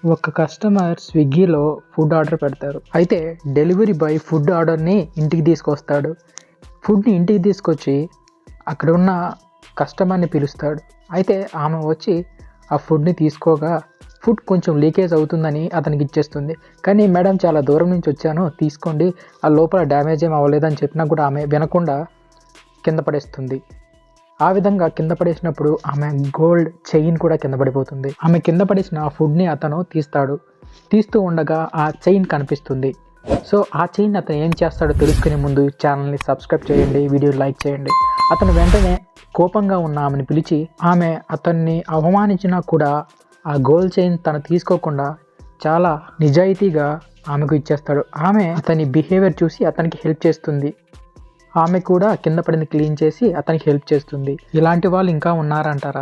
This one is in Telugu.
ఒక కస్టమర్ స్విగ్గీలో ఫుడ్ ఆర్డర్ పెడతారు. అయితే డెలివరీ బాయ్ ఫుడ్ ఆర్డర్ని ఇంటికి తీసుకొస్తాడు. ఫుడ్ని ఇంటికి తీసుకొచ్చి అక్కడ ఉన్న కస్టమర్ని పిలుస్తాడు. అయితే ఆమె వచ్చి ఆ ఫుడ్ని తీసుకోగా ఫుడ్ కొంచెం లీకేజ్ అవుతుందని అతనికి ఇచ్చేస్తుంది. కానీ మేడం చాలా దూరం నుంచి వచ్చాను, తీసుకోండి, ఆ లోపల డ్యామేజ్ ఏం అవ్వలేదని చెప్పినా కూడా ఆమె వినకుండా కింద పడేస్తుంది. ఆ విధంగా కింద పడేసినప్పుడు ఆమె గోల్డ్ చైన్ కూడా కింద పడిపోతుంది. ఆమె కింద పడేసిన ఆ ఫుడ్ని అతను తీస్తాడు. తీస్తూ ఉండగా ఆ చైన్ కనిపిస్తుంది. సో ఆ చైన్ అతను ఏం చేస్తాడో తెలుసుకునే ముందు ఛానల్ని సబ్స్క్రైబ్ చేయండి, వీడియో లైక్ చేయండి. అతను వెంటనే కోపంగా ఉన్న ఆమెను పిలిచి ఆమె అతన్ని అవమానించినా కూడా ఆ గోల్డ్ చైన్ తను తీసుకోకుండా చాలా నిజాయితీగా ఆమెకు ఇచ్చేస్తాడు. ఆమె అతని బిహేవియర్ చూసి అతనికి హెల్ప్ చేస్తుంది. ఆమె కూడా కింద పడింది క్లీన్ చేసి అతనికి హెల్ప్ చేస్తుంది. ఇలాంటి వాళ్ళు ఇంకా ఉన్నారంటారా?